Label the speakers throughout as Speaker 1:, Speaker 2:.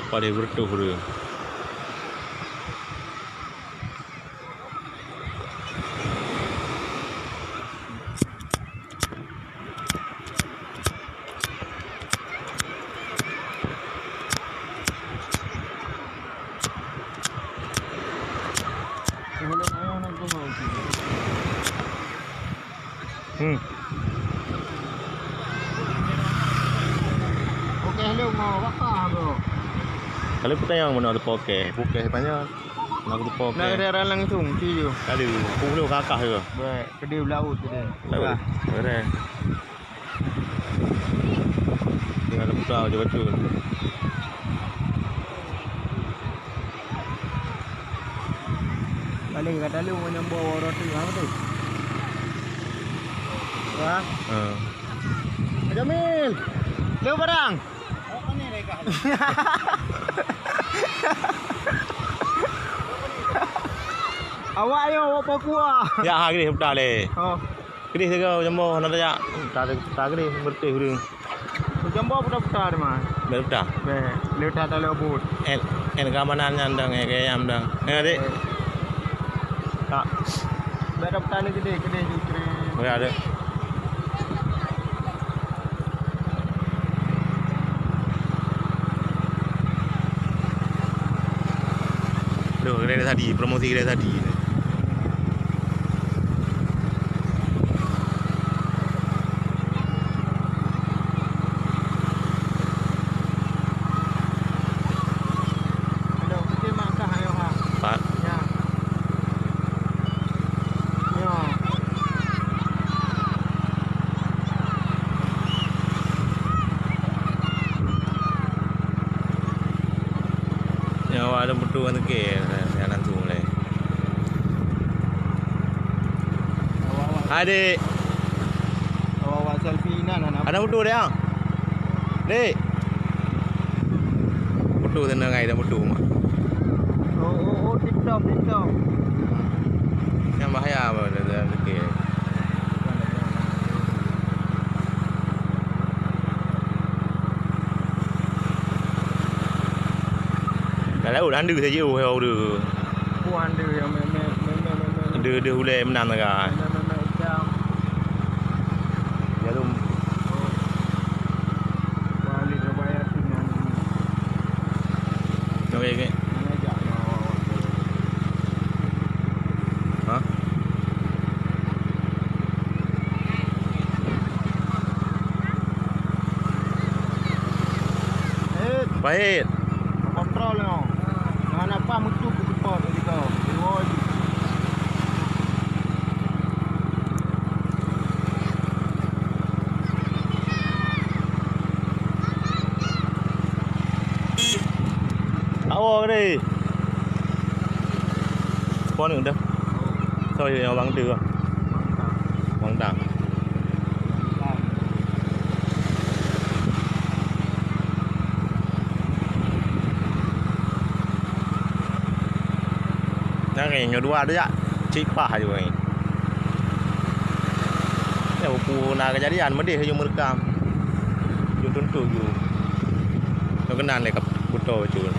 Speaker 1: pada bertuh dia.
Speaker 2: Okey, hello mau bakar bro.
Speaker 1: Kalau kita yang mana ada poke banyak. Nak tu poke.
Speaker 2: Nak ada ralang tu, ciu.
Speaker 1: Kali puluh kakak je.
Speaker 2: Baik, kedai laut tadi.
Speaker 1: Laut. Keren. Tinggal putar je betul.
Speaker 2: Balik kat dalam menyembah roti apa tu? Wah. Jamil. Leu barang. Apa ni mereka? Awak yo apa kuah?
Speaker 1: Ya ha gini putar le.
Speaker 2: Oh.
Speaker 1: Gini segala jembo nak tak tak gini bertih urang.
Speaker 2: Jembah putar-putar mah.
Speaker 1: Berputar.
Speaker 2: Baik, leu tak ada lebut.
Speaker 1: En keamanan nyandang kayak amdang. Adik. Tak.
Speaker 2: Baik putar ni gede juga.
Speaker 1: Boleh ada. Duh, kedai tadi, promosi kedai tadi.
Speaker 2: Ada kita makan ayo ha.
Speaker 1: Pak.
Speaker 2: Ya. Ya.
Speaker 1: Ya, ada betul kan ke? Jangan tu mulai. Adik,
Speaker 2: Awak selfie nan anak.
Speaker 1: ada betul dia. Dek. Betul tenang ai dah betul mak.
Speaker 2: Oh, TikTok.
Speaker 1: Yang bahaya apa dah ke. Kalau dah andu saja oh dia.
Speaker 2: Puan dia yang
Speaker 1: Dia hulai menang agak.
Speaker 2: jam.
Speaker 1: Jarum
Speaker 2: Balik terbayar dengan
Speaker 1: okey.
Speaker 2: mana ajak awak.
Speaker 1: Ha? Baik.
Speaker 2: Kontrol no. Mana apa mutu ke cepat tadi kau. Reward.
Speaker 1: Awak ni. Pon được đâu. Thôi thì bằng từ bằng đẳng. Nah, yang dua ada ya. Cipah juga ini. Ya, buku nak kejadian medih je merekam. Jom tentu ju. Nak kenal le kat foto cun.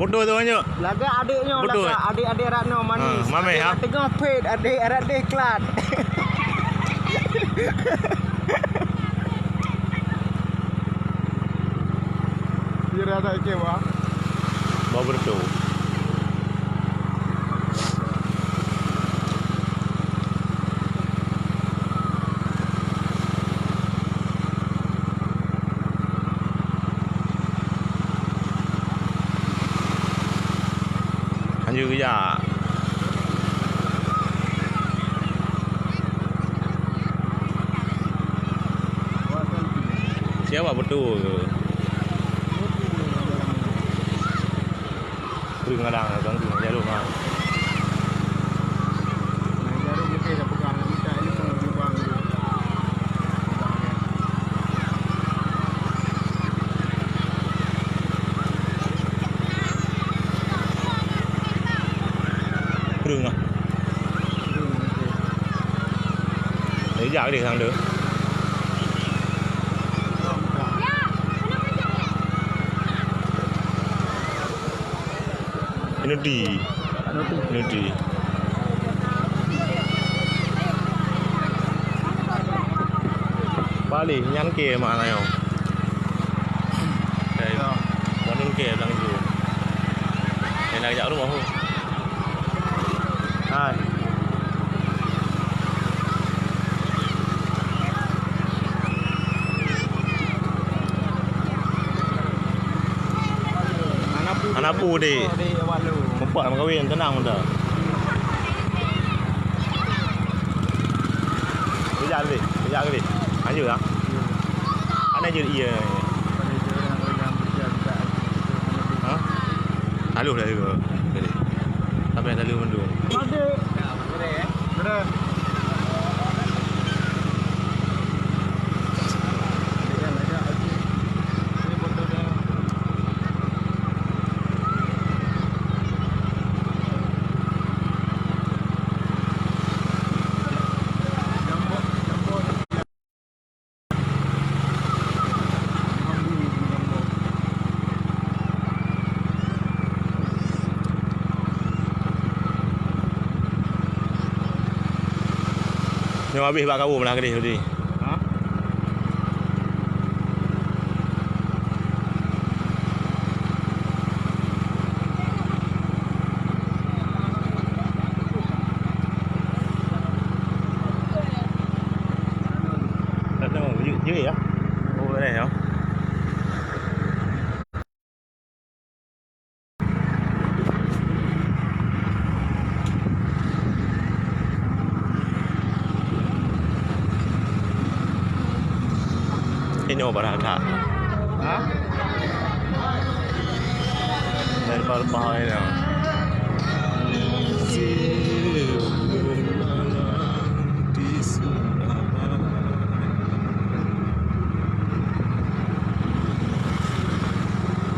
Speaker 1: Bodoh tu banyak.
Speaker 2: Laga adiknya,
Speaker 1: Betul.
Speaker 2: laga adik-adik Ratno manis.
Speaker 1: Mame ha.
Speaker 2: Tengah pet adik klat. Dia rasa kecewa.
Speaker 1: Bawa bertu. Anjur kerja. Siapa betul ke? Đừng là đằng là đừng ra luôn mà. Đừng à. อยากดิทางเด้อini di Bali nhắn kia mà này không đây có những kia đang dù này là dạo đúng không hai anak pu di membuat kawin tenang udah bây giờ đi anh dự hả anh ấy dự gì hả thả luôn đây rồi sampai thả luôn mình
Speaker 2: Ada.
Speaker 1: nhưng mà bị bà cao là cái gì đi
Speaker 2: Hả?
Speaker 1: Dưới gì á? Ô cái này hả? Ini berharga.
Speaker 2: Hah?
Speaker 1: Dan berbahaya.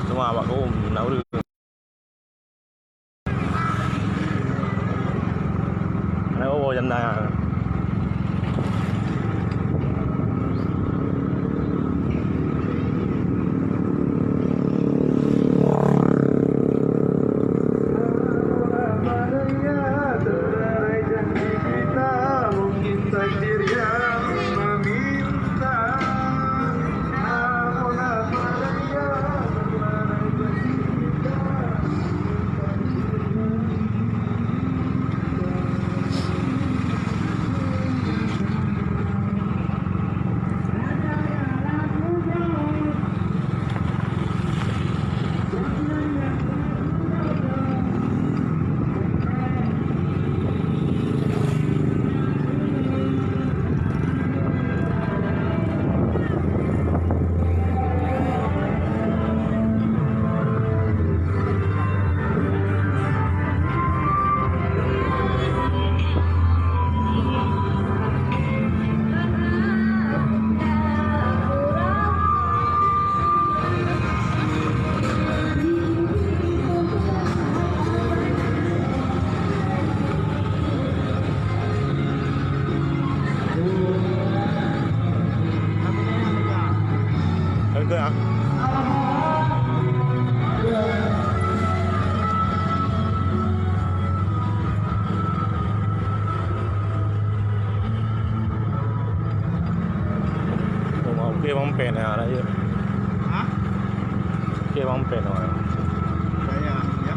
Speaker 1: Semua abak kau nak urut. Này ô chân đây à. Cái hả? Kia bóng pèn này đấy chứ.
Speaker 2: Hả?
Speaker 1: Kia bóng pèn rồi.
Speaker 2: Đây à, nhá.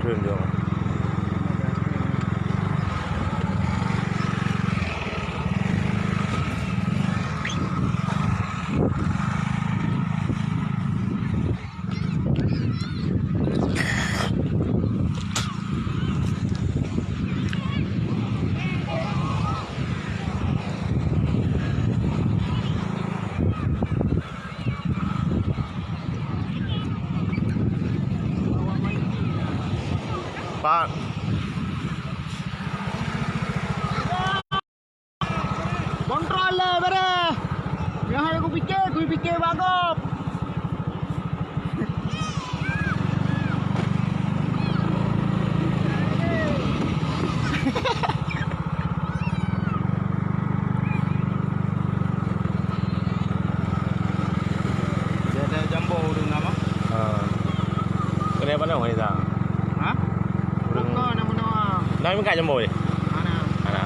Speaker 1: Train dia. Pak mana orang ni?
Speaker 2: Ha? Buka nama-nama.
Speaker 1: Nak makan jamboi.
Speaker 2: Mana?
Speaker 1: Ana.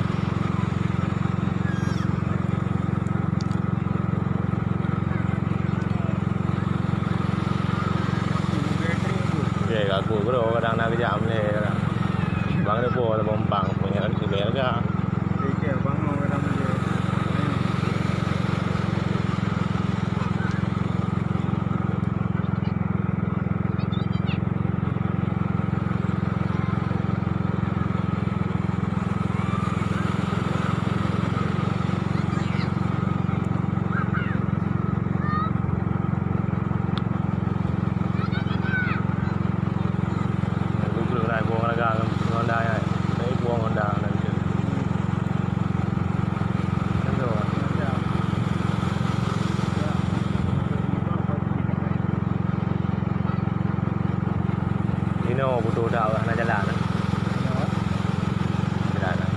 Speaker 1: Okay, aku bro kadang nak kejam ni kadang. Bang dia pun ada bompang punya tu dia juga.
Speaker 2: Okey, bang mau kadang dia.
Speaker 1: Dino butuh dah nak jalan. Jalan.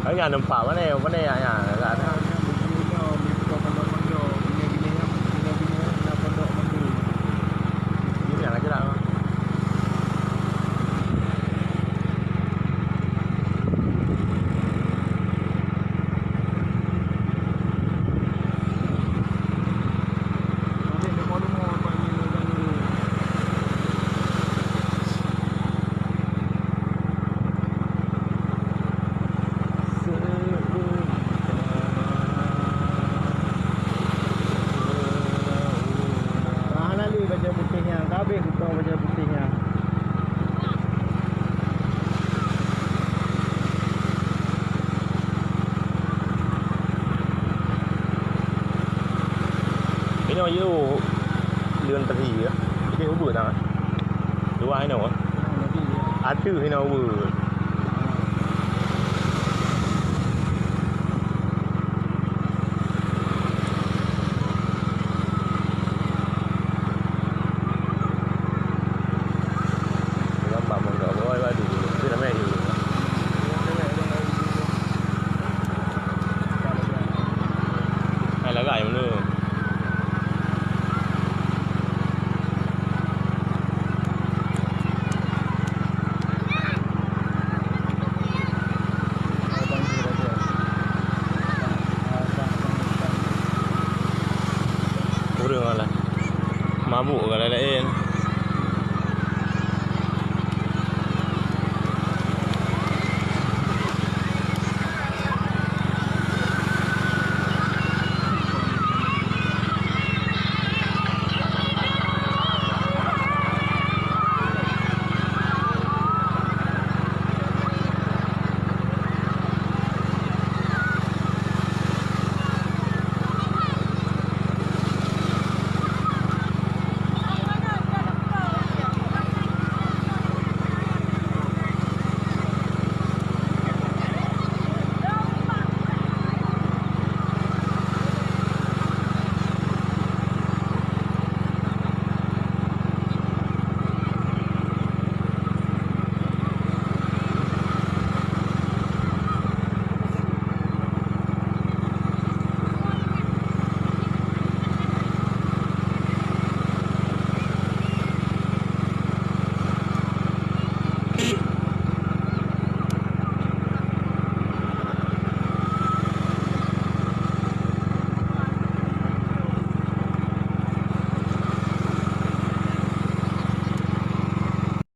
Speaker 1: Ở nhà nằm phở vấn đề nhà là cái nó yêu lươn tật gì á cái nó bự nào á đúng ai nào á á chữ hay nào bự hay là gài mà nữa đường là mabuk kalau lain